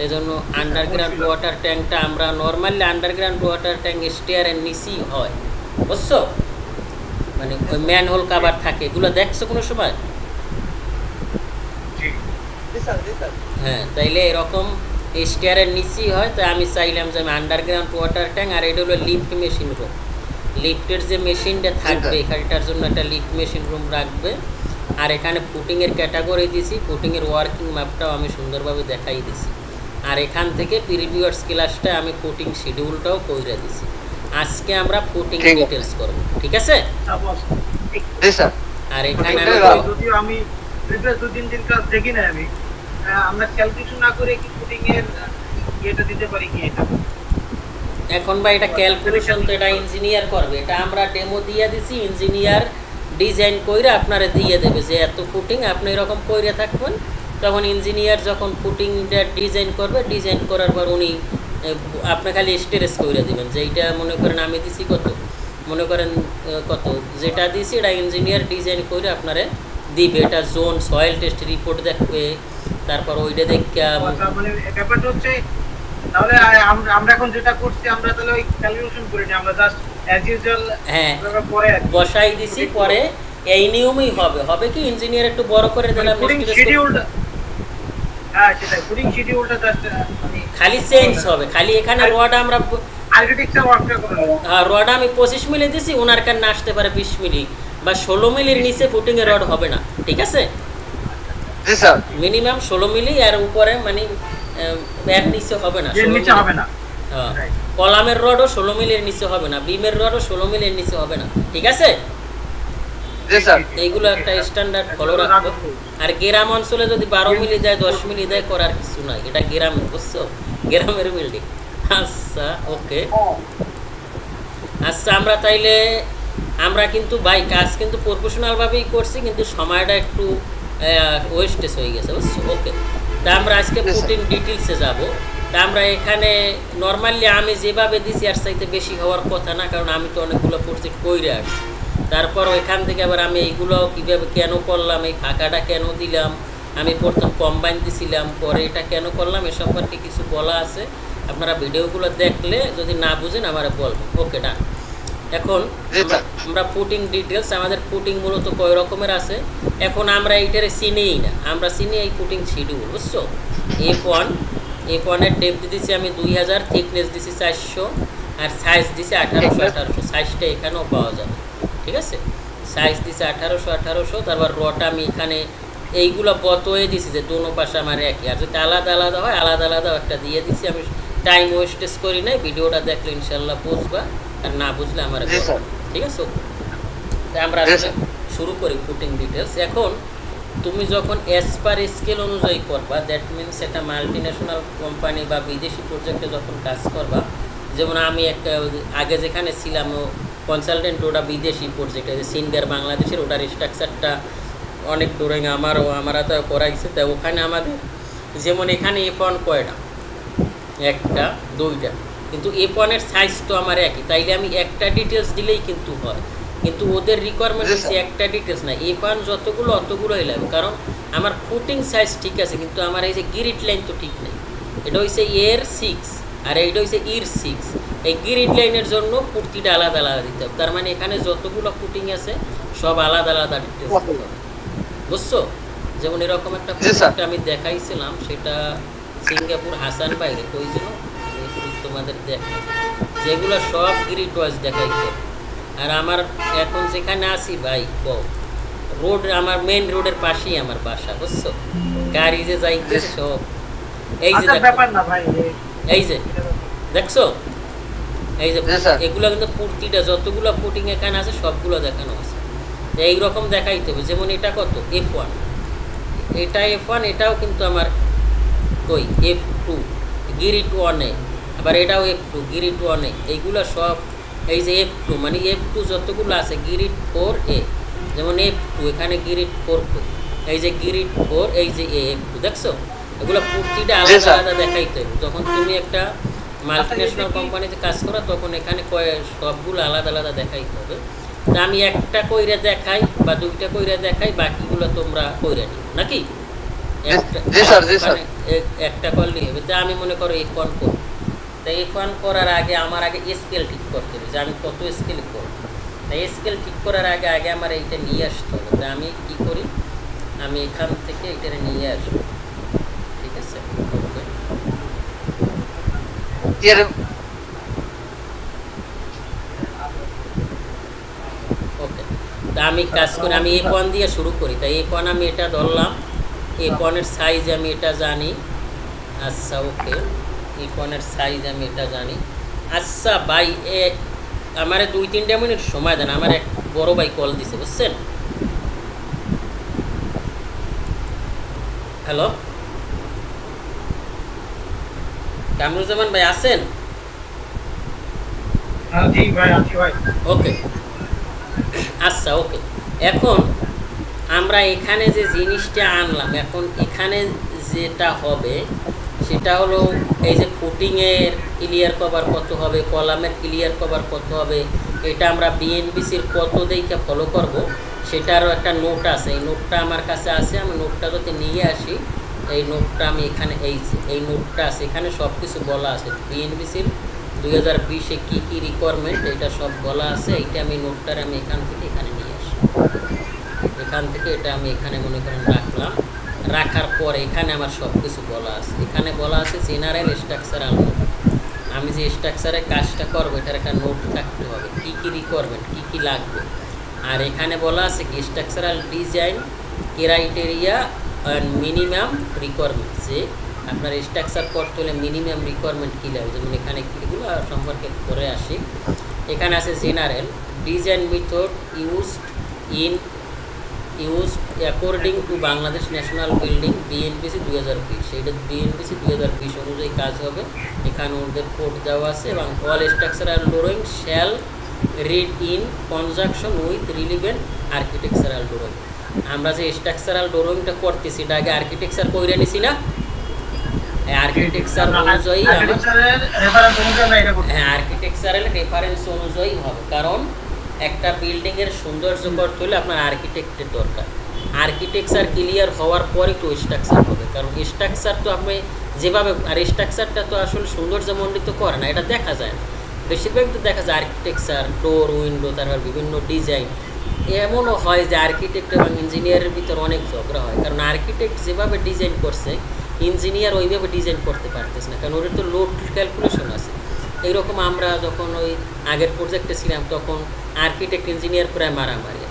এজন্য underground water ট্যাঙ্কটা আমরা normally underground water tank স্টেয়ারের নিচেই হয়, বুঝছো? মানে ওই ম্যানহোল কাভার থাকে, এগুলো দেখছো কোনো সময়? হ্যাঁ, তাইলে এরকম স্টেয়ারের নিচেই হয়। তাই আমি চাইলাম যে আমি আন্ডারগ্রাউন্ড ওয়াটার ট্যাঙ্ক, আর এটা হলো লিফট মেশিন রুম। লিফটের যে মেশিনটা থাকবে এখানটার জন্য একটা লিফট মেশিন রুম রাখবে। আর এখানে ফুটিংয়ের ক্যাটাগরি দিছি, ফুটিংয়ের ওয়ার্কিং ম্যাপটাও আমি সুন্দরভাবে দেখাই দিছি। আর এখান থেকে প্রিভিউয়ার্স ক্লাসটা আমি ফুটিং শিডিউলটাও কইরা দিছি। আজকে আমরা ফুটিং ডিটেলস করব, ঠিক আছে? আর এখানে যদিও আমি প্রিভিয়াস 2-3 দিন ক্লাস দেখি না, আমি আমরা ক্যালকুলেশন না করে কি ফুটিং এর এটা দিতে পারি কি? এটা এখন ভাই এটা ক্যালকুলেশন তো এটা ইঞ্জিনিয়ার করবে, এটা আমরা ডেমো দিয়ে দিছি। ইঞ্জিনিয়ার ডিজাইন কইরা আপনারা দিয়ে দেবে যে এত ফুটিং আপনি এরকম কইরা থাকবেন। তখন ইঞ্জিনিয়ার যখন ফুটিংটা ডিজাইন করবে, ডিজাইন করার পর উনি আপনি খালি স্টেরেজ কইরা দিবেন যে এইটা মনে করেন আমি দিছি কত, মনে করেন কত যেটা দিছি এটা ইঞ্জিনিয়ার ডিজাইন করে আপনারা দিবে। এটা জোন সয়েল টেস্ট রিপোর্ট দেখবে, তারপর ওইটা দেখে মানে ব্যাপারটা হচ্ছে তাহলে আমরা এখন যেটা করছি আমরা তাহলে ওই ক্যালকুলেশন করে নিই, আমরা জাস্ট অ্যাজ ইউজুয়াল হ্যাঁ পরে বসাই দিছি। পরে এই নিয়মই হবে। হবে কি ইঞ্জিনিয়ার একটু বড় করে দিলাম শিডিউলটা, হ্যাঁ সেটাই ফুটিং শিডিউলটা জাস্ট খালি চেঞ্জ হবে। খালি এখানে রড আমরা আর্কিটেকচার ওয়ার্কটা করে হ্যাঁ রড আমি 25 মিলি দিছি, ওনার কাছে আসতে পারে 20 মিলি বা 16 মিলির নিচে ফুটিং এর রড হবে না, ঠিক আছে? জি স্যার, মিনিমাম 16 মিলি আর উপরে মানে এর নিচে হবে না, 16 নিচে হবে না। হ্যাঁ, কলামের রডও 16 মিলির নিচে হবে না, বিমের রডও 16 মিলির নিচে হবে না, ঠিক আছে? জি স্যার, এইগুলো একটা স্ট্যান্ডার্ড ফলো রাখবো। আর গ্রাম অঞ্চলে যদি 12 মিলি দেয় 10 মিলি দেয় করার কিছু নাই, এটা গ্রামে, বুঝছো? গ্রামের বিল্ডিং। আচ্ছা ওকে, আচ্ছা আমরা তাইলে আমরা কিন্তু ভাই কাজ কিন্তু প্রফেশনালভাবেই করছি, কিন্তু সময়টা একটু ওয়েস্টেজ হয়ে গেছে, বুঝছো? ওকে, তা আমরা আজকে ফুটিং ডিটেলসে যাব। তা আমরা এখানে নর্মালি আমি যেভাবে দিছি আর চাইতে বেশি হওয়ার কথা না, কারণ আমি তো অনেকগুলো প্রজেক্ট কইরে আসছি। তারপর ওইখান থেকে আবার আমি এইগুলো কীভাবে কেন করলাম, এই ফাঁকাটা কেন দিলাম, আমি প্রথম কম্বাইন দিছিলাম, পরে এটা কেন করলাম, এ সম্পর্কে কিছু বলা আছে। আপনারা ভিডিওগুলো দেখলে যদি না বুঝেন আমার বলবেন। ওকে ডান। এখন আমরা ফুটিং ডিটেলস, আমাদের ফুটিং মূলত কয় রকমের আছে। এখন আমরা এইটার চিনিই না, আমরা চিনি এই ফুটিং শিডিউল, বুঝছো? F1 এর ডেপথ দিছি আমি 2000, থিকনেস দিছি 400, আর সাইজ দিছি 1800। সাইজটা এখানেও পাওয়া যাবে, ঠিক আছে? সাইজ দিছি 1800। তারপর রড আমি এখানে এইগুলো বতয়ে দিছি যে দোনো পাশে আমার একই, আর যদি আলাদা আলাদা হয় আলাদা আলাদা একটা দিয়ে দিছি। আমি টাইম ওয়েস্টেজ করি নাই, ভিডিওটা দেখলে ইনশাল্লাহ বুঝবা, আর না বুঝলে আমার ঠিক আছে? তাই আমরা শুরু করি ফুটিং ডিটেলস। এখন তুমি যখন অ্যাজ পার স্কেল অনুযায়ী করবা, দ্যাট মিনস একটা মাল্টিন্যাশনাল কোম্পানি বা বিদেশি প্রজেক্টে যখন কাজ করবা, যেমন আমি একটা আগে যেখানে ছিলাম কনসালটেন্ট, ওটা বিদেশি প্রজেক্ট, সিঙ্গার বাংলাদেশের, ওটার স্ট্রাকচারটা অনেক ড্রয়িং আমরা তো করাইছে। তাই ওখানে আমাদের যেমন এখানে F1 কয়টা, একটা দুইটা, কিন্তু F1 এর সাইজ তো আমার একই, তাইলে আমি একটা ডিটেলস দিলেই কিন্তু হয়। কিন্তু ওদের রিকোয়ারমেন্ট হচ্ছে একটা ডিটেলস না, F1 যতগুলো অতগুলোই লাগবে, কারণ আমার ফুটিং সাইজ ঠিক আছে কিন্তু আমার এই যে গিরিট লাইন তো ঠিক নেই। এটা হচ্ছে এর 6 আর এইটা হচ্ছে ইর 6। এই গিরিট লাইনের জন্য প্রতিটা আলাদা আলাদা দিতে হবে। তার মানে এখানে যতগুলো ফুটিং আছে সব আলাদা আলাদা ডিটেলস দিতে হবে, বুঝছো? যেমন এরকম একটা প্রজেক্ট আমি দেখাইছিলাম, সেটা সিঙ্গাপুর হাসান বাইরে কইছিল, তোমাদের দেখাই, যেগুলো সব গ্রিড ওয়াইজ দেখাইতে। আর আমার এখন যেখানে আসি ভাই রোড, আমার মেইন রোডের পাশেই আমার বাসা, বুঝছো? গাড়ি যে যাইতে সব এই যে এই যে দেখছো, এই যে এগুলো কিন্তু প্রতিটা যতগুলো ফুটিং এখানে আছে সবগুলো দেখানো আছে। এইরকম দেখাইতে হবে। যেমন এটা কত F1, এটা F1, এটাও কিন্তু আমার কই F2 গিরিট 1-এ, আবার এটাও F2 গিরিট 1-এ। এইগুলো সব এই যে F2 মানে F2 যতগুলো আছে গিরিট 4A, যেমন F2 এখানে গিরিট 4 কই, এই যে গিরিট 4, এই যে F2, দেখছো? এগুলো প্রতিটা আলাদা আলাদা দেখাইতে হবে। যখন তুমি একটা মাল্টিন্যাশনাল কোম্পানিতে কাজ করো তখন এখানে সবগুলো আলাদা আলাদা দেখাইতে হবে। তা আমি একটা কইরা দেখাই বা দুইটা কইরা দেখাই, বাকিগুলো তোমরা কইরা নিও নাকি? জি স্যার, জি স্যার। একটা করলেই হবে। তা আমি মনে করো F1 করব, তাই F1 করার আগে আমার আগে স্কেল ঠিক করতে হবে যে আমি কত স্কেল করব। তাই স্কেল ঠিক করার আগে আগে আমার এইটা নিয়ে আসতে হবে। তাই আমি কি করি, আমি এখান থেকে এটা নিয়ে আসবো, ঠিক আছে। ওকে, তা আমি কাজ করি, আমি A1 দিয়ে শুরু করি। তাই A1 আমি এটা ধরলাম, A1 এর সাইজ আমি এটা জানি। আচ্ছা ওকে, A1 এর সাইজ আমি এটা জানি। আচ্ছা ভাই, আমার 2-3 মিনিট সময় দেন, আমার এক বড় ভাই কল দিছে, বুঝছেন। হ্যালো কামরুজ্জামান ভাই আছেন? জি ভাই আছি ভাই। ওকে আচ্ছা ওকে, এখন আমরা এখানে যে জিনিসটা আনলাম, এখন এখানে যেটা হবে সেটা হলো এই যে ফুটিংয়ের ক্লিয়ার কভার কত হবে, কলামের ক্লিয়ার কভার কত হবে, এটা আমরা বিএনবিসির কত দেখে ফলো করব সেটারও একটা নোট আছে। এই নোটটা আমার কাছে আছে, আমি নোটটা যদি নিয়ে আসি, এই নোটটা আমি এখানে এই নোটটা আছে, এখানে সব কিছু বলা আছে বিএনবিসির 2020-এ কী কী রিকোয়ারমেন্ট, এটা সব বলা আছে। এইটা আমি নোটটার আমি এখান থেকে এখানে নিয়ে আসি, এখান থেকে এটা আমি এখানে মনে করেন রাখলাম। রাখার পর এখানে আমার সব কিছু বলা আছে, এখানে বলা আছে জেনারেল স্ট্রাকচারাল নোট। আমি যে স্ট্রাকচারের কাজটা করবো এটার একটা নোট থাকতে হবে, কী কী রিকোয়ারমেন্ট, কী কী লাগবে। আর এখানে বলা আছে কি structural design criteria and minimum requirement, যে আপনার স্ট্রাকচার করতে হলে মিনিমাম রিকোয়ারমেন্ট কী লাগবে। যেমন এখানে কীগুলো সম্পর্কে করে আসি। এখানে আছে general design method used according to Bangladesh National Building BNBC 2020, সেইটা BNBC 2020 অনুযায়ী কাজ হবে। এখানে ওদের কোড দেওয়া আছে এবং all structural drawing shall read in conjunction with relevant architectural drawing. আমরা যে স্ট্রাকচারাল ড্রয়িংটা করতেছি এটা আগে আর্কিটেকচার কইরা নিছি না, আর্কিটেকচার অনুযায়ী আর্কিটেকচারাল রেফারেন্স অনুযায়ী হবে। কারণ একটা বিল্ডিংয়ের সৌন্দর্য করতে হলে আপনার আর্কিটেক্টের দরকার। আর্কিটেকচার ক্লিয়ার হওয়ার পরে তো স্ট্রাকচার হবে, কারণ স্ট্রাকচার তো আপনি যেভাবে, আর স্ট্রাকচারটা তো আসলে সৌন্দর্যমণ্ডিত করে না, এটা দেখা যায় না। বেশিরভাগ তো দেখা যায় আর্কিটেকচার ডোর উইন্ডো, তারপর বিভিন্ন ডিজাইন। এমনও হয় যে আর্কিটেক্ট এবং ইঞ্জিনিয়ারের ভিতর অনেক ঝগড়া হয়, কারণ আর্কিটেক্ট যেভাবে ডিজাইন করছে ইঞ্জিনিয়ার ওইভাবে ডিজাইন করতে পারতেছে না, কারণ ওদের তো লোড ক্যালকুলেশন আছে। এইরকম আমরা যখন ওই আগের প্রজেক্টে ছিলাম তখন আর্কিটেক্ট ইঞ্জিনিয়ার প্রায় মারামারি।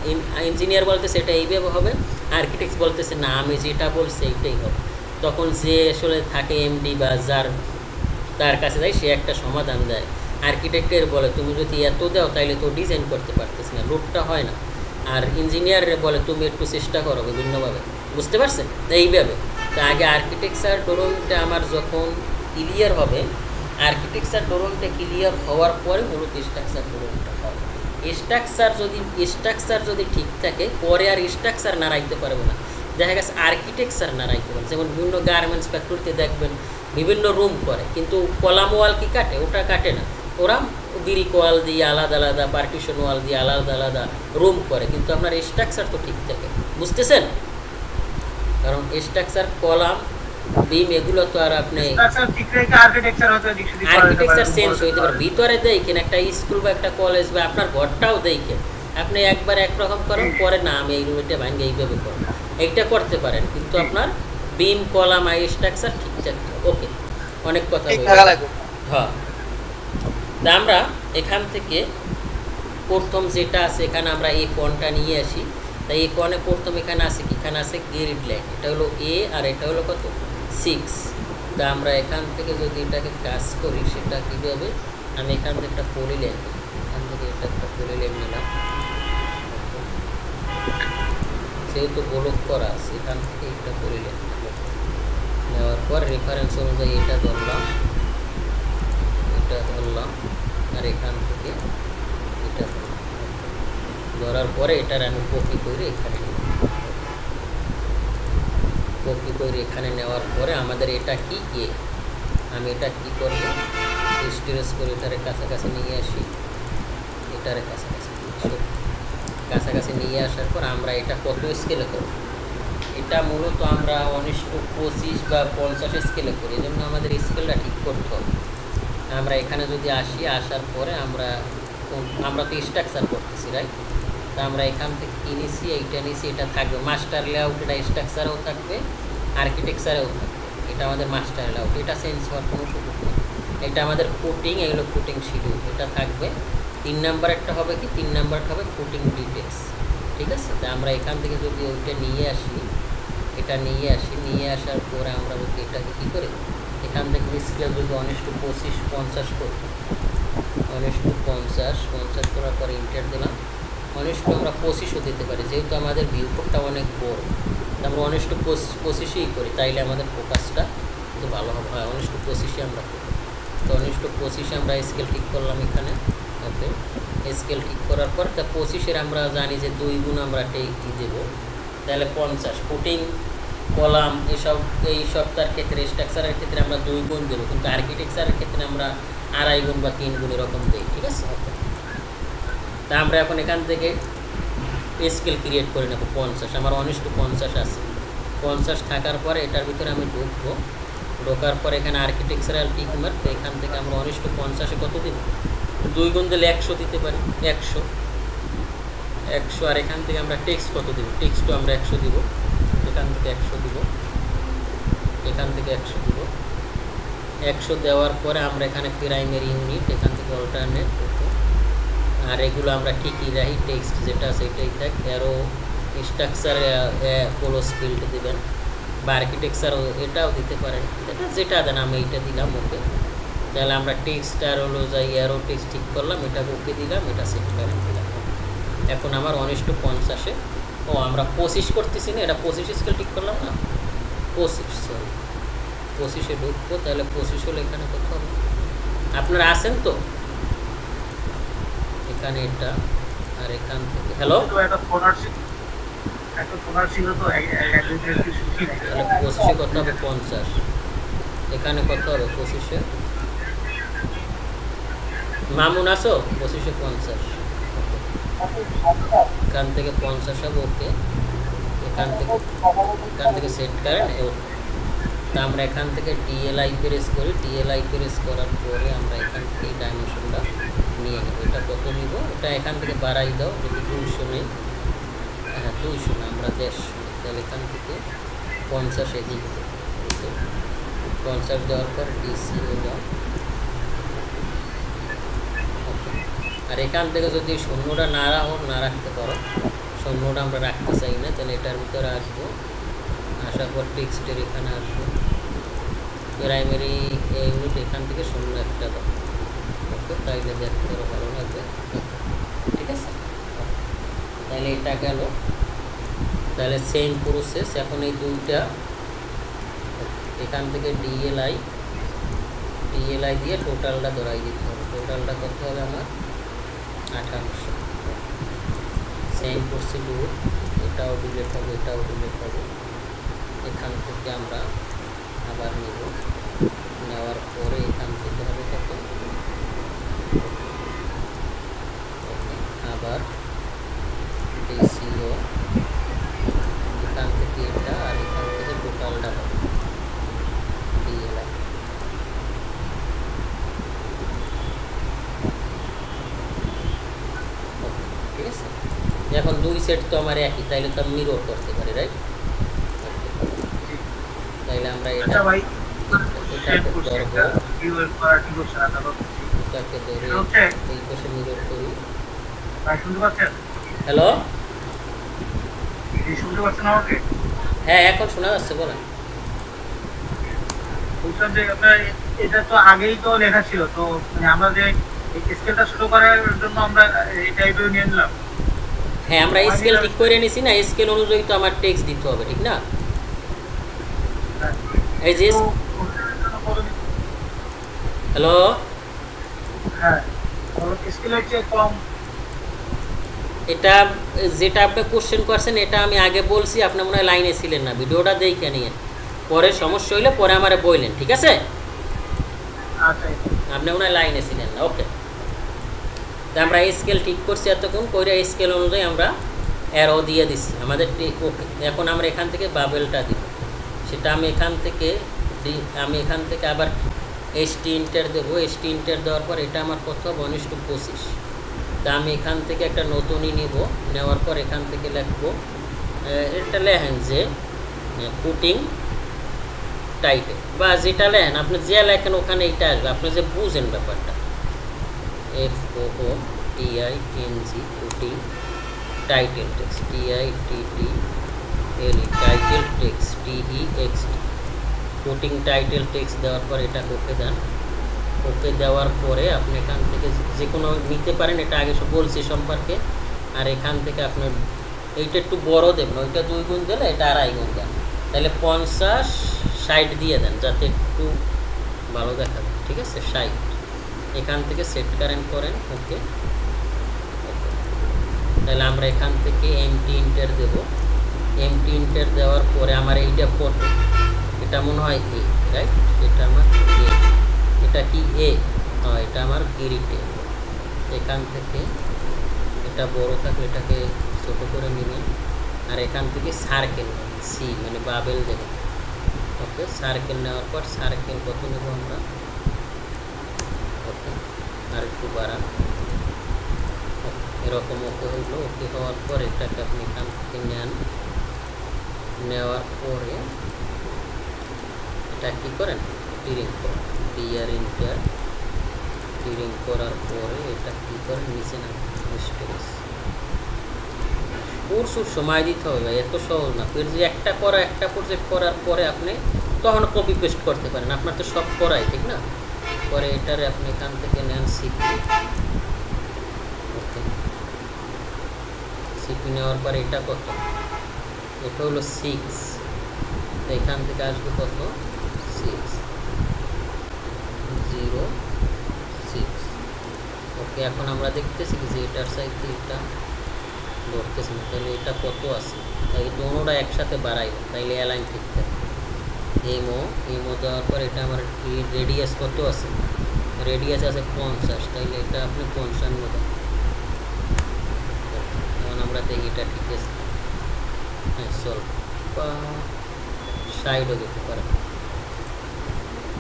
ইঞ্জিনিয়ার বলতেছে এটা এইভাবে হবে, আর্কিটেক্ট বলতেছে না আমি যেটা বলছি এইটাই হবে। তখন যে আসলে থাকে এমডি বা যার তার কাছে যায়, সে একটা সমাধান দেয়। আর্কিটেক্টের বলে তুমি যদি এত দাও তাইলে তো ডিজাইন করতে পারতেছি না, লোডটা হয় না। আর ইঞ্জিনিয়ারের বলে তুমি একটু চেষ্টা করো বিভিন্নভাবে, বুঝতে পারছেন এইভাবে। তো আগে আর্কিটেকচার ড্রয়িংটা আমার যখন ক্লিয়ার হবে, আর্কিটেকচার ড্রয়িংটা ক্লিয়ার হওয়ার পরে মূলত স্ট্রাকচার ড্রয়িংটা হবে। স্ট্রাকচার যদি ঠিক থাকে পরে আর স্ট্রাকচার নাড়াইতে পারবে না। দেখা গেছে আর্কিটেকচার নাড়াইতে পারে, যেমন বিভিন্ন গার্মেন্টস ফ্যাক্টরিতে দেখবেন বিভিন্ন রুম করে, কিন্তু কলাম ওয়াল কি কাটে, ওটা কাটে না। ওরা বিরিক ওয়াল দিয়ে আলাদা আলাদা, পার্টিশন ওয়াল দিয়ে আলাদা আলাদা রুম করে, কিন্তু আপনার স্ট্রাকচার তো ঠিক থাকে, বুঝতেছেন। কারণ স্ট্রাকচার কলাম বিম এগুলো তো আর আপনি আর্কিটেকচার চেঞ্জ হইতে পারে। ভিতরে দেখেন একটা স্কুল বা একটা কলেজ বা আপনার ঘরটাও দেখেন, আপনি একবার একরকম করেন, পরে না আমি এই রুমটা ভাঙে এইভাবে করেন, এইটা করতে পারেন, কিন্তু আপনার বিম কলাম আর স্ট্রাকচার ঠিকঠাক। ওকে, অনেক কথা বলি। হ্যাঁ, তা আমরা এখান থেকে প্রথম যেটা আছে এখানে আমরা এই কোণটা নিয়ে আসি। তাই এই কোণে প্রথম এখানে আছে কি, এখানে আছে গ্রিড লাইন, এটা হলো এ আর এটা হলো কত 6। তা আমরা এখান থেকে যদি এটাকে কাজ করি সেটা কীভাবে, আমি এখান থেকে একটা পলিলাইন, এখান থেকে এটা একটা পলিলাইন নিলাম, যেহেতু ব্লক করা আছে এখান থেকে একটা পলিলাইন নেওয়ার পর রেফারেন্স অনুযায়ী এটা ধরলাম, আর এখান থেকে এটা ধরার পরে এটার আমি কপি করে এখানে নেব। কপি করে এখানে নেওয়ার পরে আমাদের এটা কি এ, আমি এটা কি করব, স্টোরেজ করে এটার কাছাকাছি নিয়ে আসি, এটার কাছাকাছি নিয়ে আসার পর আমরা এটা কত স্কেলে করব, এটা মূলত আমরা 19-25 বা 50 স্কেলে করি, এই জন্য আমাদের স্কেলটা ঠিক করতে হবে। আমরা এখানে যদি আসি, আসার পরে আমরা তো স্ট্রাকচার করতেছি, রাইট? তো আমরা এখান থেকে কি নিছি, এইটা নিছি, এটা থাকবে মাস্টার লেআউট, এটা স্ট্রাকচারেও থাকবে, আর্কিটেকচারেও থাকবে। এটা আমাদের মাস্টার লেআউট, এটা চেঞ্জ হওয়ার কোনো সুযোগ নেই। এটা আমাদের ফুটিং, এগুলো ফুটিং শিডিউল, এটা থাকবে। 3 নাম্বারেরটা হবে কি, 3 নাম্বারটা হবে ফুটিং ডিটেলস, ঠিক আছে? তো আমরা এখান থেকে যদি ওইটা নিয়ে আসি, এটা নিয়ে আসার পরে আমরা যদি এটাকে কী করি, এখান থেকে স্কেল যদি 19-25 50 করি, 19-50 করার পরে ইন্টার দিলাম। 19 আমরা 25ও দিতে পারি, যেহেতু আমাদের ভিউপোর্টটা অনেক বড়, আমরা 19-25ই করি, তাইলে আমাদের ফোকাসটা কিন্তু ভালো হবে। হয় 19-25 আমরা করি। তো 19-25 আমরা স্কেল ঠিক করলাম এখানে। ওকে, স্কেল ঠিক করার পর তা 25-এর আমরা জানি যে 2 গুণ আমরা টেক দেবো, তাহলে 50। ফুটিং কলাম এই সবটার ক্ষেত্রে, স্ট্রাকচারের ক্ষেত্রে আমরা 2 গুণ দেবো, কিন্তু আর্কিটেকচারের ক্ষেত্রে আমরা 2.5 গুণ বা 3 গুণ এরকম দিই, ঠিক আছে? ওকে, তা আমরা এখন এখান থেকে স্কেল ক্রিয়েট করে নেব 50। আমার 19-50 আছে। 50 থাকার পরে এটার ভিতরে আমি ঢুকবো, ঢোকার পরে এখানে আর্কিটেকচারাল টিক মার্ক, তো এখান থেকে আমরা 19-50-এ কত দিব, 2 গুণ দিলে 100 দিতে পারি, 100। আর এখান থেকে আমরা টেক্সট কত দিব, টেক্সটও আমরা 100 দিব, এখান থেকে 100 দিব, এখান থেকে 100 দিব। 100 দেওয়ার পরে আমরা এখানে প্রাইমারি ইউনিট, এখান থেকে অল্টারনেট, আর এগুলো আমরা ঠিকই রাখি। টেক্সট যেটা আছে এটাই থাক। অ্যারো স্ট্রাকচারে ক্লোজ ফিল্ড দেবেন, বা আর্কিটেকচার এটাও দিতে পারেন, যেটা দেন, আমি এইটা দিলাম। ওকে, তাহলে আমরা টেক্সট আর হলো যাই অ্যারো টেক্সট ঠিক করলাম, এটা ওকে দিলাম, এটা সেট করে দিলাম। এখন আমার 19-50-এ, আমরা 25 করতেছি না, এটা 25 স্কেল ঠিক করলাম না, 25-এ ঢুকবো। তাহলে 25 হলে এখানে কত হবে, আপনারা আছেন তো এখানে? এটা আর এখান থেকে হ্যালো, তাহলে 25-এ কত হবে, 50। এখানে কত হবে 25-এ, মামুন আসো, 25-এ 50। এখান থেকে 50 হবে। ওকে, এখান থেকে সেট করেন। তা আমরা এখান থেকে DLI প্রেস করি, DLI প্রেস করার পরে আমরা এখান থেকে এই ডাইমেনশনটা নিয়ে নেব। এটা কত নিব, এটা এখান থেকে বাড়াই দাও, যদি 200 নেই, হ্যাঁ 200 না, আমরা 150। তাহলে এখান থেকে 50 এদিকে 50 দেওয়ার পর DCO দাও। আর এখান থেকে যদি শূন্যটা না রাখতে পারো, শূন্যটা আমরা রাখতে চাই না, তাহলে এটার ভিতরে আসবো, আসার পর টেক্সটের এখানে আসবো, প্রাইমারি ইউনিট, এখান থেকে শূন্য একটা দাও। ওকে, তাইলে দেখতে পারো ভালো লাগবে, ঠিক আছে? তাহলে এটা গেল। তাহলে সেম প্রসেস, এখন এই দুইটা এখান থেকে DLI দিয়ে টোটালটা ধরাই দিতে হবে। টোটালটা কত হবে আমার, 58। সেম প্রসিডিউর, এটাও ডিলিট হবে, এটাও ডিলিট হবে। এখান থেকে আমরা আবার নেব, নেওয়ার পরে এখান থেকে হবে কত, আবার DCO, এখান থেকে এটা, আর এখান থেকে টোটালটা হবে DLI। ঠিক আছে, এখন 2 সেট তো আমার একই, তাইলে তো আমি মিরর করতে পারি, রাইট? তাইলে আমরা এটাকে ধরবো, এটাকে ধরে এই পাশে মিরর করি। হ্যালো, হ্যাঁ এখন শোনা যাচ্ছে, বলেন। এটা তো আগেই তো লেখা ছিল, তো আমরা যে স্কেলটা শুরু করার জন্য আমরা এই টাইপের নিয়ে নিলাম। হ্যাঁ, আমরা স্কেল ঠিক করে নিছি না, স্কেল অনুযায়ী তো আমার টেক্সট দিতে হবে, ঠিক না? এই যে হ্যালো, হ্যাঁ, স্কেলের চেয়ে কম, এটা যেটা আপনি কোশ্চেন করছেন, এটা আমি আগে বলছি, আপনি মনে হয় লাইনে ছিলেন না, ভিডিওটা দেখে নিয়ে পরে সমস্যা হইলে পরে আমারে বললেন, ঠিক আছে? আপনি মনে হয় লাইনে ছিলেন না। ওকে, তা আমরা স্কেল ঠিক করছি এতক্ষণ, করে স্কেল অনুযায়ী আমরা অ্যারো দিয়ে দিচ্ছি আমাদের। ওকে, এখন আমরা এখান থেকে বাবেলটা দিব, সেটা আমি এখান থেকে আবার এসটি ইন্টার দেবো। এসটি ইন্টার দেওয়ার পর এটা আমার কত 1:25। তা আমি এখান থেকে একটা নতুনই নেব, নেওয়ার পর এখান থেকে লিখবো, এটা লেখেন যে পুটিং টাইটেল, বা যেটা লেখেন আপনি যে লেখেন ওখানে এইটা আসবে, আপনি যে বুঝেন ব্যাপারটা। FOOTING putting title text, TITTLE title text, TEXT putting title text দেওয়ার পর এটা ওকে দেন। ওকে দেওয়ার পরে আপনি এখান থেকে যে কোনো নিতে পারেন, এটা আগে সব বলছি সম্পর্কে। আর এখান থেকে আপনার এইটা একটু বড় দেবেন, ওইটা 2 গুণ দিলে এটা 2.5 গুণ দেন, তাহলে 50-60 দিয়ে দেন যাতে একটু ভালো দেখাবে। ঠিক আছে, 60 এখান থেকে সেট করেন। ওকে, তাহলে আমরা এখান থেকে এমটি ইন্টার দেব। এমটি ইন্টার দেওয়ার পরে আমার এইটা কত, এটা মনে হয় এ, রাইট? এটা আমার এ, এটা কি এ? হ্যাঁ, এটা আমার গিরিটে। এখান থেকে এটা বড় থাকলে এটাকে ছোটো করে নেবেন, আর এখান থেকে সার্কেল সি মানে বাবেল দেবেন। ওকে, সার্কেল নেওয়ার পর সার্কেল কত নেব আমরা? ওকে, আর একটু বাড়ান। এরকম ওকে হইলো। ওকে হওয়ার পর এটাকে আপনি এখান থেকে নেন, নেওয়ার পরে এটা কী করেন, টিরিং করেন, টিআর ইন্টার টিরিং করার পরে এটা কী করেন, নিচে না স্পেস প্রচুর সময় দিতে হবে, এত সহজ না। ফির যে একটা প্রজেক্ট করার পরে আপনি তখন কপি পেস্ট করতে পারেন, আপনার তো সব করাই, ঠিক না? পরে এটারে আপনি এখান থেকে নেন সিপি। ওকে, সিপি নেওয়ার পরে এটা কত, এটা হলো 6, এখান থেকে আসবে কত, 606। ওকে, এখন আমরা দেখতেছি যে এটার সাইডে এটা ধরতেছি না, তাহলে এটা কত আছে, তাই দোনোটা একসাথে বাড়াইব, তাইলে অ্যালাইন ঠিক থাকে। এমও দেওয়ার পর এটা আমার রেডিয়াস কত আছে, রেডিয়াস আছে 50, তাইলে এটা আপনি 55 দেন। এখন আমরা দেখি এটা ঠিক আছে, হ্যাঁ সলভ বা সাইডও যেতে পারে,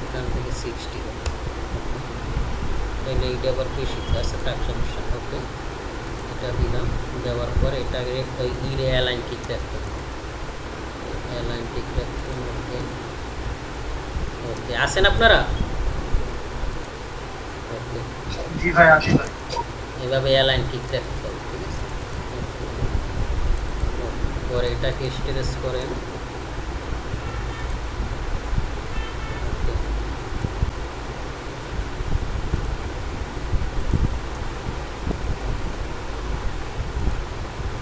এখান থেকে 60 দেন, তাইলে এইটা আবার বেশি আছে, তার সমস্যা। ওকে, এটা দিলাম, দেওয়ার পরে এটাকে ওই ইরে অ্যালাইন ঠিক রাখতে হবে, অ্যালাইন ঠিক রাখতে। ওকে, ওকে আসেন আপনারা? ওকে, জি ভাই আসি ভাই। এভাবে অ্যালাইন ঠিক রাখতে হবে, ঠিক আছে? পরে এটাকে স্ট্রেচ করেন।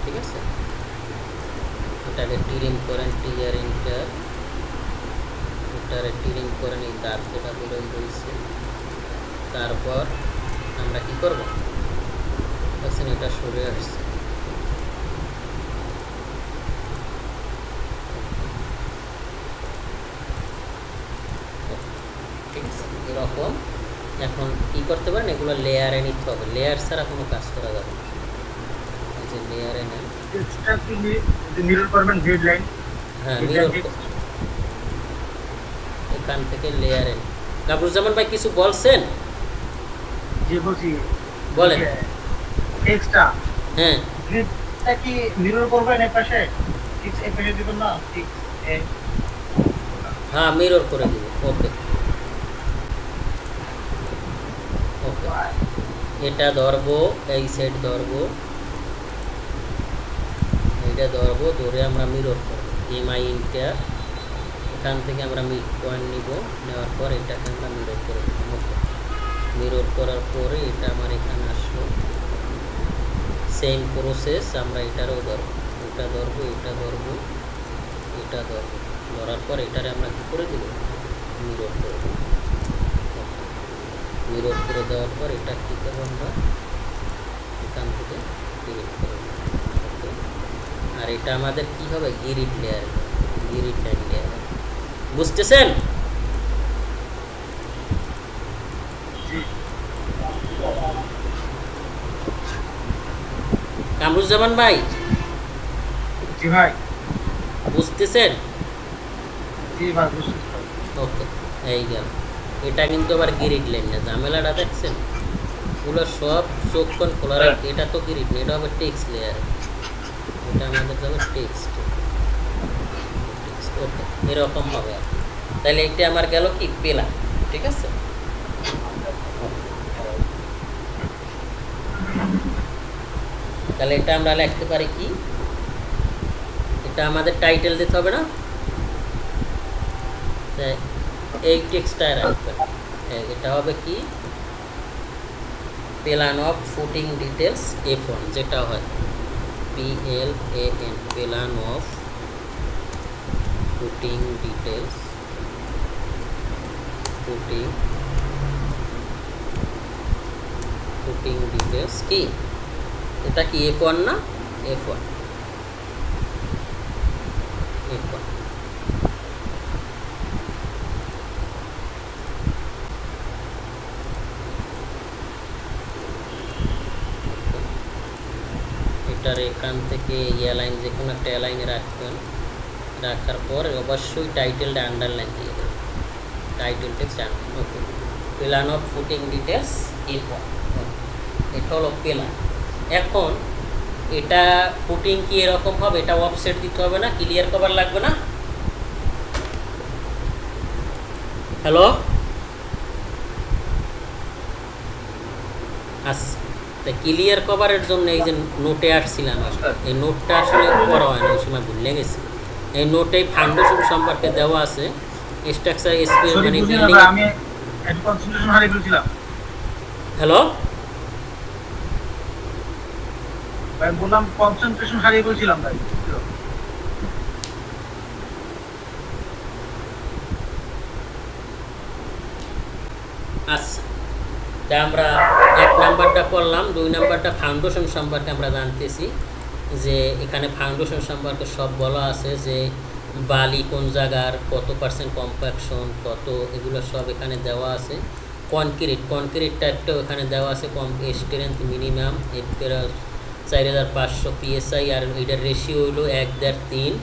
ঠিক আছে, এটাকে টিরিং করেন, টিআর ইন্টার, এটারে টিরিং করেন, এই দাঁত যেটা বেরোয় রয়েছে। তারপর আমরা কি করব, দেখছেন এটা সরে আসছে। ঠিক আছে, এরকম এখন কি করতে পারেন, এগুলো লেয়ারে নিতে হবে, লেয়ার ছাড়া কোনো কাজ করা যাবে না। এই যে লেয়ারে নেন, মিরর করবেন গ্রিড লাইন। হ্যাঁ মিরর, এখান থেকে লেয়ারে। কামরুজ্জামান ভাই কিছু বলছেন? জি বলছি, বলেন। টেক্সটটা হ্যাঁ, গ্রিডটা কি মিরর করবেন এই পাশে, ঠিক এই পাশে দিবেন না, ঠিক হ্যাঁ মিরর করে দিব। ওকে, ওকে, এটা ধরবো, এই সাইড ধরবো, এইটা ধরবো, ধরে আমরা মিরর করবো, এমআই ইন্টার, এখান থেকে আমরা মিড পয়েন্ট নিব, নেওয়ার পর এটাকে আমরা মিরর করে দেবো। ওকে, মিরর করার পরে এটা আমার এখানে আসলো, সেম প্রসেস আমরা এটারও ধরবো, এটা ধরবো, এটা ধরবো, এটা ধরবো, ধরার পর এটারে আমরা কী করে দেবো, মিরর করে দেবো। মিরর করে দেওয়ার পর এটা কী করবো, আমরা এখান থেকে ডিলিট করে দেবো। ওকে, আর এটা আমাদের কি হবে, গিরিট লেয়ার, গিরিট লাইন লেয়ার, বুঝতেছেন? কামরুজ্জামান ভাই জি ভাই। বুঝতেছেন? জি ভাই বুঝছি ভাই। ওকে, এই গেল। এটা কিন্তু আবার গ্রিড লাইন না, ঝামেলাটা দেখছেন? এগুলো সব চোখ কোন খোলা রাখতে, এটা তো গ্রিড না, এটা হবে টেক্সট লেয়ার। এটা আমাদের যাবে টেক্সট। ওকে, এরকম হবে আর কি। তাহলে এটা আমার গেল কি পেলা, ঠিক আছে? তাহলে এটা আমরা লিখতে পারি কি, এটা আমাদের টাইটেল দিতে হবে না? এই টেক্সটটা রাখবেন। এটা হবে কি plan of footing details F1, যেটা হয় PLAN, plan of footing details, footing details কি, এটা কি F1 না? F1 এটার এখান থেকে লাইন যে কোনো একটা লাইনে রাখবেন, রাখার পর অবশ্যই টাইটেলটা আন্ডারলাইন দিয়ে দেবেন, title text underline. Okay, plan of footing details F1, এটা হলো প্ল্যান। এখন এটা ফুটিং কি এরকম হবে, এটা অফসেট দিতে হবে না, ক্লিয়ার কভার লাগবে না? হ্যালো, আচ্ছা, ক্লিয়ার কভারের জন্য এই যে নোটে আসছিলাম, এই নোটটা আসলে পড়া হয় না, ওই সময় ভুলে গেছি। এই নোটে ফাউন্ডেশন সম্পর্কে দেওয়া আছে, স্ট্রাকচার স্পেস মানে বিল্ডিং। আমি একটু কনসেন্ট্রেশন হারিয়ে ফেলছিলাম। হ্যালো ভাই বললাম কনসেন্ট্রেশন হারিয়ে ফেলছিলাম ভাই। আচ্ছা, তা আমরা 1 নাম্বারটা করলাম, 2 নাম্বারটা ফাউন্ডেশন সম্পর্কে আমরা জানতেছি যে এখানে ফাউন্ডেশন সম্পর্কে সব বলা আছে, যে বালি কোন জায়গার, কত পার্সেন্ট কম্প্যাকশন, কত, এগুলো সব এখানে দেওয়া আছে। কনক্রিট টাইপটাও এখানে দেওয়া আছে, স্ট্রেংথ মিনিমাম 4500 PSI, আর এটার রেশিও হলো 1/3।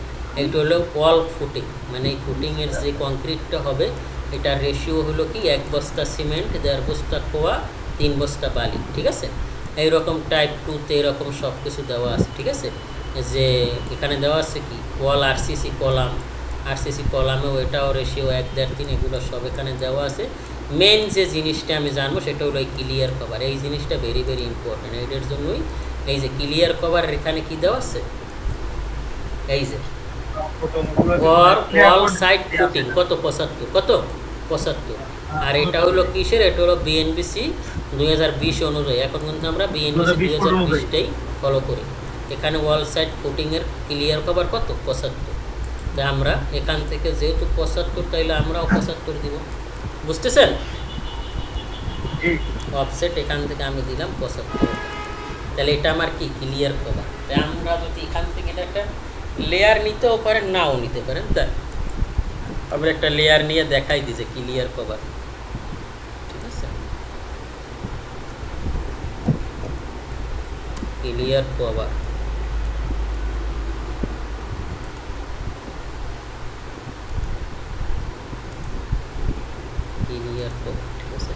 এটা হলো ওয়াল ফুটিং, মানে এই ফুটিংয়ের যে কংক্রিটটা হবে এটার রেশিও হলো কি 1 বস্তা সিমেন্ট, 1.5 বস্তা খোয়া, 3 বস্তা বালি, ঠিক আছে? এইরকম টাইপ 2তে এরকম সব কিছু দেওয়া আছে, ঠিক আছে? যে এখানে দেওয়া আছে কি ওয়াল আরসিসি কলামেও এটাও রেশিও 1/3, এগুলো সব এখানে দেওয়া আছে। মেন যে জিনিসটা আমি জানবো সেটা হলো এই ক্লিয়ার কভার, এই জিনিসটা ভেরি ভেরি ইম্পর্টেন্ট। এটার জন্যই এই যে ক্লিয়ার কভার এখানে কি দেওয়া আছে, এই যে ওয়াল সাইড ফুটিং কত 75, আর এটা হলো কিসের, এটা হলো বিএনবিসি 2020 অনুযায়ী। এখন কিন্তু আমরা বিএনবিসি 2020টাই ফলো করি। এখানে ওয়াল সাইড ফুটিংয়ের ক্লিয়ার কভার কত 75। তাই আমরা এখান থেকে যেহেতু 75, তাইলে আমরাও 75 দিব, বুঝতেছেন? অফসেট এখান থেকে আমি দিলাম 75, তাহলে এটা আমার কি ক্লিয়ার কভার। তাই আমরা যদি এখান থেকে এটা একটা লেয়ার নিতেও পারেন, নাও নিতে পারেন, তাই আমরা একটা লেয়ার নিয়ে দেখাই দিই যে ক্লিয়ার কভার, ঠিক আছে? ক্লিয়ার কভার ঠিক আছে,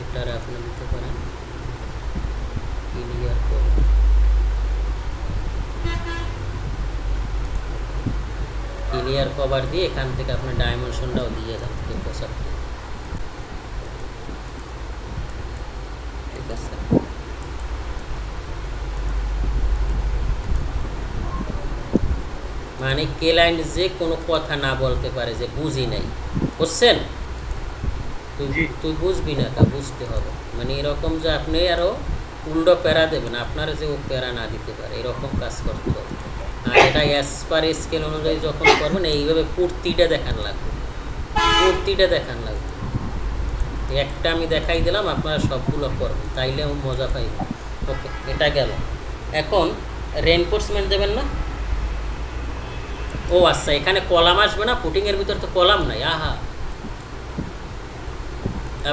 এটার আপনি দিতে পারেন ক্লিয়ার কভার। ক্লিয়ার কভার দিয়ে এখান থেকে আপনি ডাইমেনশনটাও দিয়ে দেন 75, ঠিক আছে? মানে ক্লায়েন্ট যে কোনো কথা না বলতে পারে যে বুঝি নাই, বুঝছেন? তুই বুঝবি না, তা বুঝতে হবে, মানে এরকম যে আপনি আরো উল্টো প্যারা দেবেন, আপনার যে ও প্যারা না দিতে পারে, এরকম কাজ করতে হবে। আর এটা অ্যাজ পার স্কেল অনুযায়ী যখন করবেন এইভাবে পূর্তিটা দেখান লাগবে, একটা আমি দেখাই দিলাম, আপনারা সবগুলো করবেন, তাইলে মজা পাইবেন। ওকে, এটা গেল। এখন রেইনফোর্সমেন্ট দেবেন না? ও আচ্ছা, এখানে কলাম আসবে না, ফুটিংয়ের ভিতর তো কলাম নাই। আহা,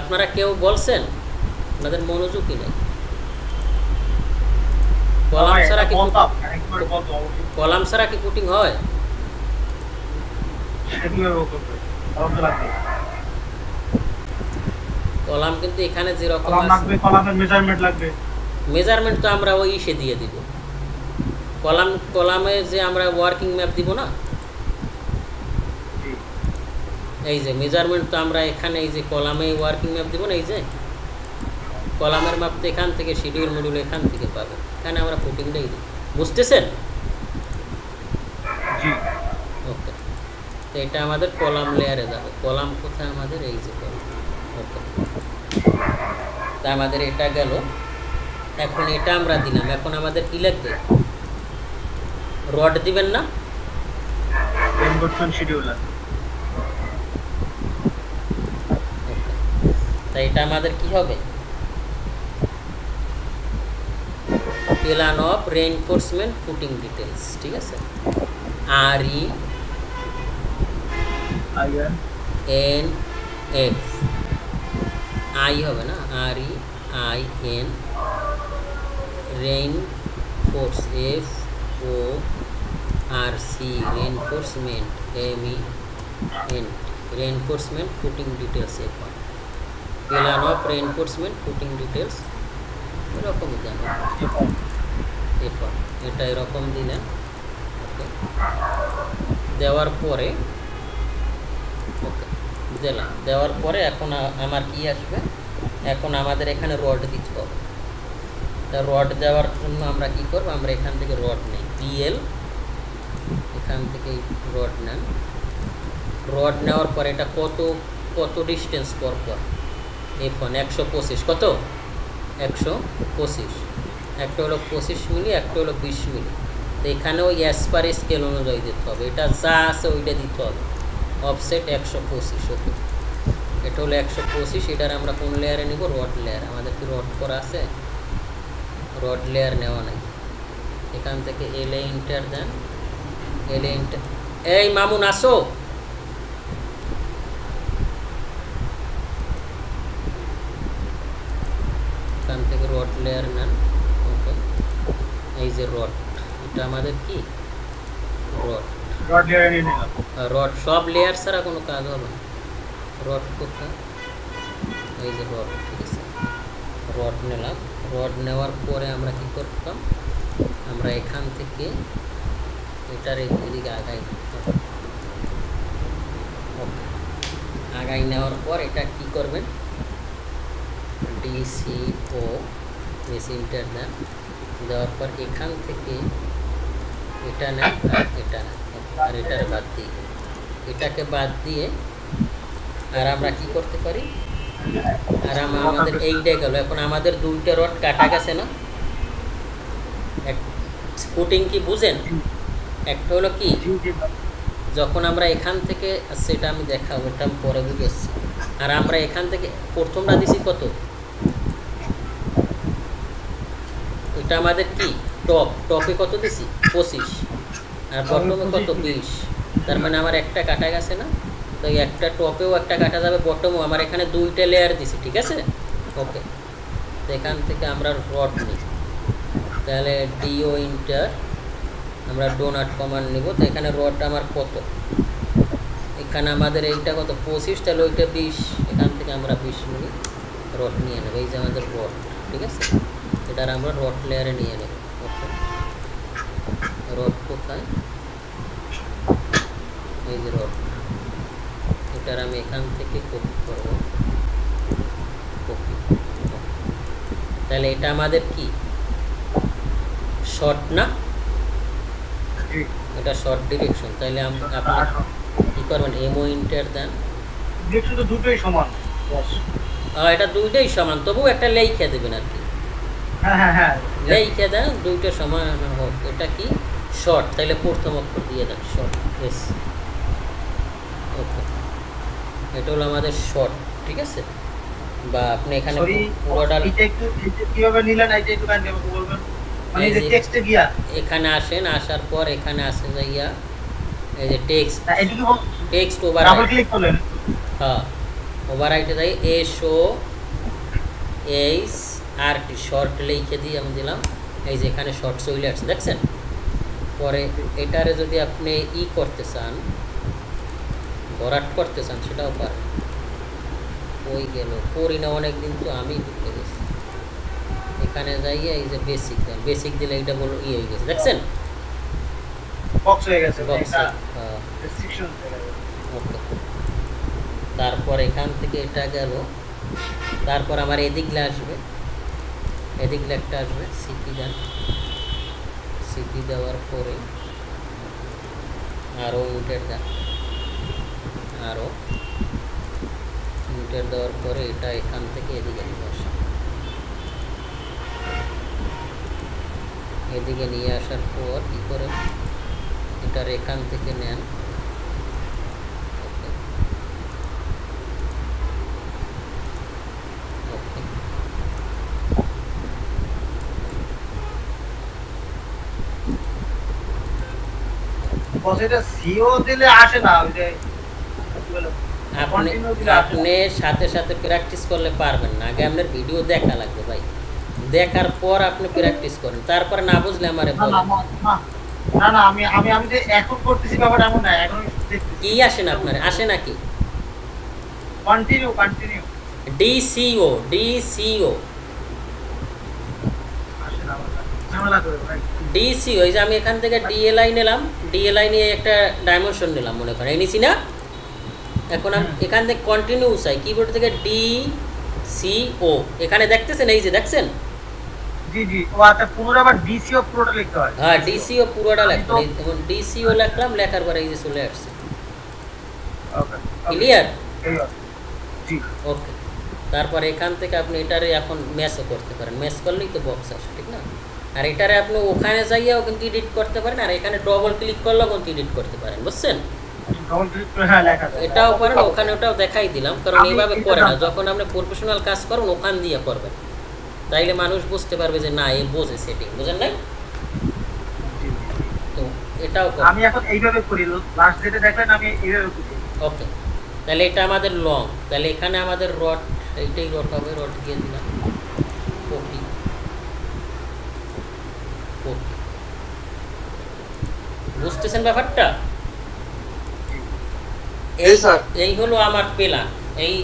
আপনারা কেউ বলছেন? আপনাদের মনোযোগই নেই। কলাম ছাড়া কি বলতাম একবারে বলতো অবশ্যই কলাম ছাড়া কি পুটিং হয়? কিভাবে করবে কলম তো লাগবে কলাম কিন্তু এখানে যে রকম কলম লাগবে কলামের মেজারমেন্ট লাগবে মেজারমেন্ট তো আমরা ওই ইসে দিয়ে দিব কলামে যে আমরা ওয়ার্কিং ম্যাপ দিব না, এই যে মেজারমেন্ট তো আমরা এখানে এই যে কলামে ওয়ার্কিং ম্যাপ দিব না, এই যে কলামের মাপ তো এখান থেকে শিডিউল মডিউল এখান থেকে পাবে, এখানে আমরা পুটিংটাই দিই। বুঝতেছেন? জি ওকে, তো এটা আমাদের কলাম লেয়ারে যাবে। কলাম কোথায় আমাদের? এই যে কলাম। ওকে, তা আমাদের এটা গেল। এখন এটা আমরা দিলাম, এখন আমাদের কি লাগবে? রড দিবেন না? Reinforcement scheduler. তাই এটা আমাদের কি হবে? Plan of reinforcement footing details. ঠিক আছে, RENF আই হবে না, REIN reinforce FORC reinforcement MENT reinforcement footing details. এখন plan of reinforcement footing details এরকম দেন, এরপর এটা এরকম দিলেন। ওকে, দেওয়ার পরে ওকে দিলাম, দেওয়ার পরে এখন আমার কি আসবে? এখন আমাদের এখানে রড দিতে হবে। তা রড দেওয়ার জন্য আমরা কি করব? আমরা এখান থেকে রড নেই, PL এখান থেকে রড নেন। রড নেওয়ার পরে এটা কত ডিস্টেন্স পর পর? এখন 125। কত? 125। একটা হলো 25 মিলি, একটা হলো 20 মিলি। তো এখানে ওই অ্যাসপার স্কেল অনুযায়ী দিতে হবে, এটা যা আছে ওইটা দিতে হবে। অফসেট 125। ওকে, এটা হলো 125। এটার আমরা কোন লেয়ারে নিব? Rod layer. আমাদের কি রড করা আছে? রড লেয়ার নেওয়া নাই। এখান থেকে LA ইন্টার দেন, LA ইন্টার। এই মামুন আসো, এখান থেকে রড লেয়ার নেন। ওকে, এই যে রড, এটা আমাদের কি? রড লেয়ার নিয়ে নিলাম। রড সব লেয়ার ছাড়া কোনো কাজ হবে না। রড কোথায়? এই যে রড। ঠিক আছে, রড নিলাম। রড নেওয়ার পরে আমরা কি করতাম? আমরা এখান থেকে এটার এদিকে আগাই দিতাম। ওকে, আগাই নেওয়ার পর এটা কি করবেন? DCO ইন্টার দেন। দেওয়ার পর এখান থেকে এটা নেন আর এটা নেন, আর এটার বাদ দিয়ে এটাকে বাদ দিয়ে আর আমরা কি করতে পারি? আর আমাদের এইটাই গেল। এখন আমাদের দুইটা রড কাটা গেছে না? ফুটিং কি বুঝেন? একটা হলো কি, যখন আমরা এখান থেকে, সেটা আমি দেখাবো, ওটা আমি পরে বুঝেছি। আর আমরা এখান থেকে প্রথমটা দিছি কত? এটা আমাদের কি টপে কত দিছি? 25। আর বটমে কত? 20। তার মানে আমার একটা কাটা গেছে না? তো একটা টপেও একটা কাটা যাবে, বটমও। আমার এখানে দুইটা লেয়ার দিছি। ঠিক আছে, ওকে। তো এখান থেকে আমরা রড নিই, তাহলে DO ইন্টার আমরা ডোনাট কমান্ড নিব। তো এখানে রড আমার কত? এখানে আমাদের এইটা কত? 25। তাহলে ওইটা 20। এখান থেকে আমরা 20 মিলি রড নিয়ে নেব। এই যে আমাদের রড। ঠিক আছে, এটার আমরা রড লেয়ারে নিয়ে নেব। ওকে, রড কোথায়? এই যে রড, এটার আমি এখান থেকে কপি করব। কপি। তাহলে এটা আমাদের কি শর্ট না? এটা শর্ট ডিরেকশন। তাহলে আপনি কি করবেন? MO ইন্টার দেন। ডিরেকশন তো দুটোই সমান বস। এটা দুইটাই সমান, তবুও একটা লেখা দেবেন আর কি। হ্যাঁ লেখা দেন, দুইটা সমান হোক। এটা কি শর্ট? তাহলে প্রথম অক্ষর দিয়ে দেন শর্ট। এস। ওকে, এটা হলো আমাদের শর্ট। ঠিক আছে, বা আপনি এখানে পুরোটা কিভাবে নিলেন এটা একটু কাইন্ডলি বলবেন। মানে যে টেক্সটে গিয়া এখানে আসেন, আসার পর এখানে আসে যাইয়া এই যে টেক্সট ওভার ডাবল ক্লিক করলেন। হ্যাঁ, ওভাররাইটে যাই SOHRT শর্ট লিখে দিয়ে আমি দিলাম এই যে এখানে শর্ট চলে আসছে দেখছেন। পরে এটারে যদি আপনি করতে চান, ভরাট করতে চান, সেটাও পারেন। ওই গেল করি না অনেক দিন, তো আমি ঢুকে গেছি এখানে যাইয়ে এই যে বেসিক দেন, বেসিক দিলে এইটা বলো হয়ে গেছে দেখছেন, বক্স হয়ে গেছে, বক্স। রেস্ট্রিকশন হয়ে গেছে। ওকে, তারপর এখান থেকে এটা গেল, তারপর আমার এদিকলে আসবে, এদিকলে একটা আসবে, সিপি দেন, সিপি দেওয়ার পরে আরও ইন্টার দেন, আরও ইন্টার দেওয়ার পরে এটা এখান থেকে এদিকে নিয়ে আসে, এদিকে নিয়ে আসার পর কী করে এটার এখান থেকে নেন, ওকে, বস এটা সিও দিলে আসে না, ওই যে আপনি আপনি সাথে সাথে প্র্যাকটিস করলে পারবেন না, আগে আপনার ভিডিও দেখা লাগবে ভাই, দেখার পর আপনি প্র্যাকটিস করেন, তারপরে না বুঝলে আমারে বলেন। না না, আমি আমি আমি যে এখন করতেছি ব্যাপার এমন না, এখন কি আসে না আপনার, আসে নাকি? কন্টিনিউ কন্টিনিউ ডিসিও, ডিসিও, আসে না, ঝামেলা করে ভাই। ডিসিও, এই যে আমি এখান থেকে ডিএলআই নিলাম, ডিএলআই নিয়ে একটা ডাইমেনশন নিলাম মনে করেন, এনেছি না, এখন আমি এখান থেকে কন্টিনিউ চাই, কিবোর্ড থেকে ডিসিও, এখানে দেখতেছেন, এই যে দেখছেন, জি জি, ও আচ্ছা, পুরো আবার ডিসিও পুরোটা লিখতে হয়? হ্যাঁ ডিসিও পুরোটা লিখতে, যেমন ডিসিও লিখলাম, লেখার পরে এই যে চলে আসছে, ওকে ক্লিয়ার? জি ওকে, তারপরে এখান থেকে আপনি এটারে এখন ম্যাচও করতে পারেন, ম্যাচ করলেই তো বক্স আসে, ঠিক না? আর এটারে আপনি ওখানে যাইয়াও কিন্তু এডিট করতে পারেন, আর এখানে ডবল ক্লিক করলেও কিন্তু এডিট করতে পারেন, বুঝছেন? ডবল ক্লিক করে হ্যাঁ লেখা যায়, এটাও পারেন, ওখানে ওটাও দেখাই দিলাম, কারণ এইভাবে করে না, যখন আপনি প্রফেশনাল কাজ করেন ওখান দিয়ে করবেন, তাইলে মানুষ বুঝতে পারবে যে না, এই বোঝে সেটিং, বুঝেন নাই? তো এটাও আমি এখন এইভাবে করি, লাস্ট যেটা দেখলেন আমি এইভাবে করি। ওকে, তাহলে এটা আমাদের লং, তাহলে এখানে আমাদের রড, এইটাই রড হবে, রড দিয়ে দিলাম, কপি কপি, বুঝতেছেন ব্যাপারটা? এই হলো আমার প্ল্যান। এই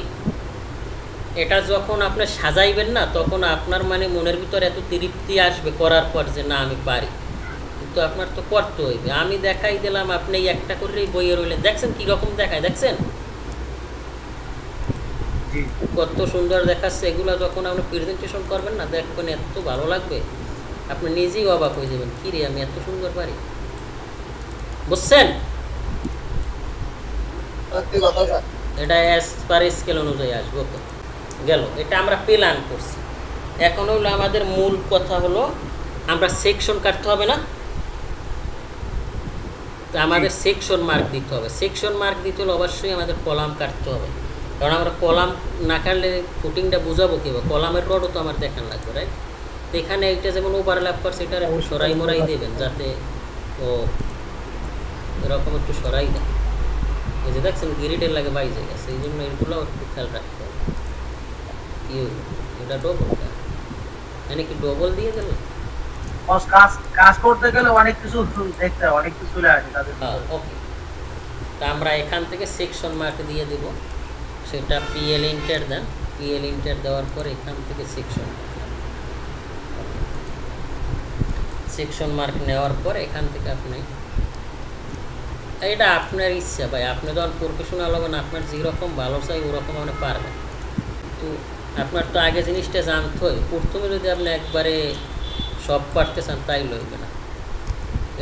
এটা যখন আপনি সাজাইবেন না, তখন আপনার মানে মনের ভিতর এত তৃপ্তি আসবে করার পর যে না আমি পারি, কিন্তু আপনার তো করতে হইবে। আমি দেখাই দিলাম, আপনি একটা করেই বইয়ে রইলেন, দেখছেন কীরকম দেখায়, দেখছেন কত সুন্দর দেখাচ্ছে। এগুলো যখন আপনি প্রেজেন্টেশন করবেন না, দেখবেন এত ভালো লাগবে, আপনি নিজেই অবাক হয়ে যাবেন, কী রে আমি এত সুন্দর পারি, বুঝছেন? এটা অ্যাজ পার স্কেল অনুযায়ী আসবে। ওকে, গেল, এটা আমরা প্ল্যান করছি। এখন হলো আমাদের মূল কথা হলো আমরা সেকশন কাটতে হবে না, তো আমাদের সেকশন মার্ক দিতে হবে। সেকশন মার্ক দিতে হলে অবশ্যই আমাদের কলাম কাটতে হবে, কারণ আমরা কলাম না কাটলে ফুটিংটা বুঝাবো কীভাবে, কলামের রডও তো আমার দেখান লাগবে, রাইট? তো এখানে এইটা যেমন ওভারল্যাপ করছে, এটার একটু সরাই মরাই দেবেন, যাতে ও এরকম একটু সরাই দেয়। এই যে দেখছেন গ্রিডের লাগে বাইজে গেছে, এই জন্য এগুলো একটু খেয়াল রাখতে হবে। কি এটা ডবল, মানে কি ডবল দিয়ে দিল? কাজ করতে গেলে অনেক কিছু দেখতে হয়, অনেক কিছু চলে আসে তাদের। ওকে, তা আমরা এখান থেকে সেকশন মার্ক দিয়ে দেব, সেটা পিএল ইন্টার দেন, পিএল ইন্টার দেওয়ার পর এখান থেকে সেকশন মার্ক নেওয়ার পর এখান থেকে আপনি, এটা আপনার ইচ্ছা ভাই, আপনি যখন প্রফেশনাল হবেন, আপনার যেরকম ভালো চাই ওরকম আপনি পারবেন, তো আপনার তো আগে জিনিসটা জানতে হয়। প্রথমে যদি আপনি একবারে সব পারতে চান তাই লইবে না,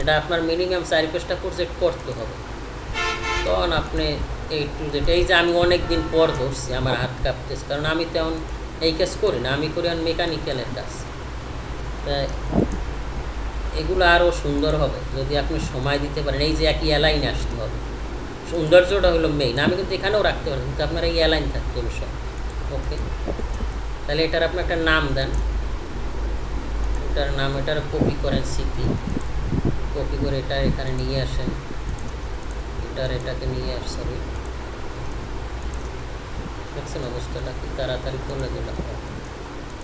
এটা আপনার মিনিমাম 4-5টা প্রজেক্ট করতে হবে, তখন আপনি এই টু জেড। এই যে আমি অনেক দিন পর ধরছি, আমার হাত কাঁপতেছে, কারণ আমি তেমন এই কাজ করি না, আমি করি মেকানিক্যালের কাজ। তাই এগুলো আরও সুন্দর হবে যদি আপনি সময় দিতে পারেন। এই যে একই অ্যালাইন আসতে হবে, সৌন্দর্যটা হলো মেইন। আমি কিন্তু এখানেও রাখতে পারি, কিন্তু আপনার এই অ্যালাইন থাকতে হবে সব। ওকে, তাহলে এটার আপনি একটা নাম দেন, এটার নাম, এটার কপি করেন, সিপি কপি করে এটা এখানে নিয়ে আসেন, এটাকে নিয়ে সরি দেখছেন অবস্থাটা কি তাড়াতাড়ি করলে যেটা হয়,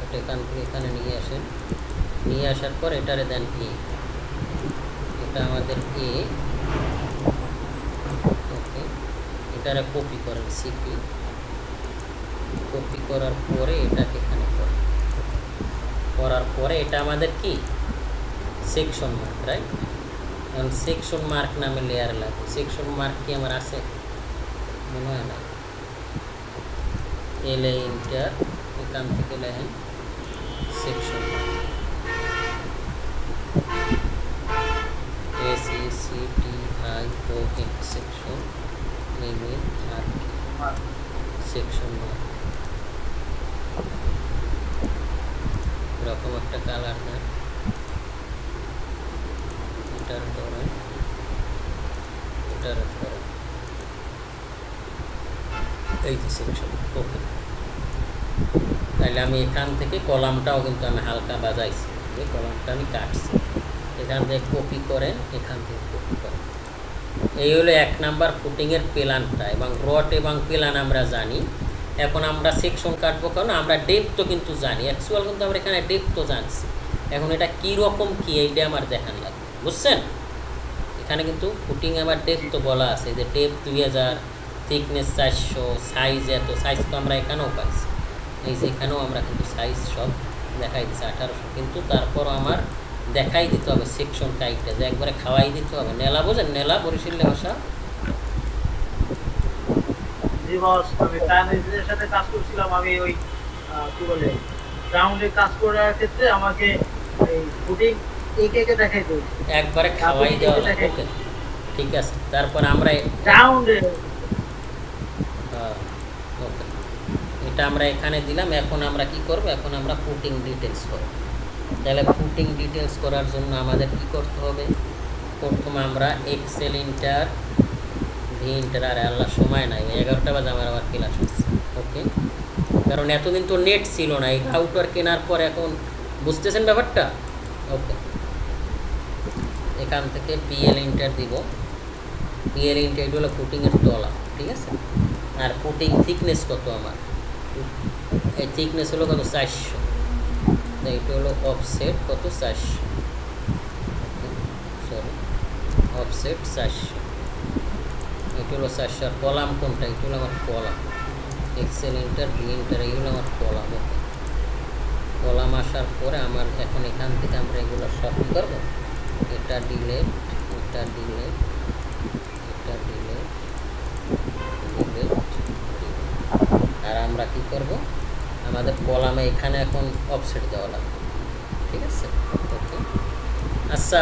এটা এখান থেকে এখানে নিয়ে আসেন, নিয়ে আসার পর এটারে দেন এ, এটা আমাদের এ। ওকে, এটারে কপি করেন, সিপি কপি করার পরে এটাকে এখানে করার পরে এটা আমাদের কি সেকশন মার্ক, রাইট? এখন সেকশন মার্ক নামে লেয়ার লাগবে। সেকশন মার্ক কি আমার আছে? মনে হয় না। এলে ইন্টার, এখান থেকে লেখেন সেকশন মার্ক, SECTION সেকশন, নেমে আর সেকশন মার্ক এরকম একটা কালার দেন। এটার ধরেন, এটার ধরেন এই যে সেকশন। ওকে, তাহলে আমি এখান থেকে কলামটাও কিন্তু আমি হালকা বাজাইছি, এই কলামটা আমি কাটছি। এখান থেকে কপি করেন, এখান থেকে কপি করেন। এই হলো 1 নাম্বার ফুটিংয়ের প্ল্যানটা, এবং রড এবং প্ল্যান আমরা জানি। এখন আমরা সেকশন কাটবো, কারণ আমরা ডেপথ কিন্তু জানি, অ্যাকচুয়াল কিন্তু আমরা এখানে ডেপথ জানছি। এখন এটা কীরকম কী এইটা আমার দেখান লাগবে, বুঝছেন? এখানে কিন্তু ফুটিং আমার ডেপথ বলা আছে, যে ডেপথ 2000, থিকনেস 400, সাইজ এত। সাইজ তো আমরা এখানেও পাইছি, এই যে এখানেও আমরা কিন্তু সাইজ সব দেখাই দিচ্ছি 1800। কিন্তু তারপর আমার দেখাই দিতে হবে সেকশন কাইটটা, যে একবারে খাওয়াই দিতে হবে। নেলা বোঝেন? নেলা বরিশালের ভাষা। জি বস, আমি প্ল্যানের সাথে কাজ করছিলাম। আমি ওই কি বলে গ্রাউন্ডে কাজ করার ক্ষেত্রে আমাকে এই ফুটিং একে দেখাই দিই, একবারে খাওয়াই দেওয়া লাগে। ওকে, ঠিক আছে। তারপর আমরা গ্রাউন্ডে ওকে, এটা আমরা এখানে দিলাম। এখন আমরা কি করব? এখন আমরা ফুটিং ডিটেলস করব। তাহলে ফুটিং ডিটেলস করার জন্য আমাদের কি করতে হবে? প্রথমে আমরা এক্সেল ইন্টার, ভি ইন্টার, আর আল্লাহ সময় নাই, 11টা বাজে আমার আবার ক্লাস হচ্ছে। ওকে, কারণ এতদিন তো নেট ছিল না, এই রাউটার কেনার পর এখন বুঝতেছেন ব্যাপারটা। ওকে, এখান থেকে পিএল ইন্টার দিব। পিএল ইন্টার হলো ফুটিংয়ের তলা, ঠিক আছে? আর ফুটিং থিকনেস কত আমার? এই থিকনেস হলো কত? 400। এইটা হলো অফসেট কত? 400, সরি অফসেট 400। এটা হলো 400। আর কলাম কোনটা? এটা হলো আমার column. Excel enter, V enter, এইগুলো আমার কলাম। ওকে, কলাম আসার পরে আমার এখন এখান থেকে আমরা এগুলো সব কী করবো? এটা ডিলেট, এটা ডিলেট, এটা ডিলেট, ডিলেট। আর আমরা কি করব? আমাদের কলামে এখানে এখন অফসেট দেওয়া লাগবে, ঠিক আছে? ওকে, আচ্ছা।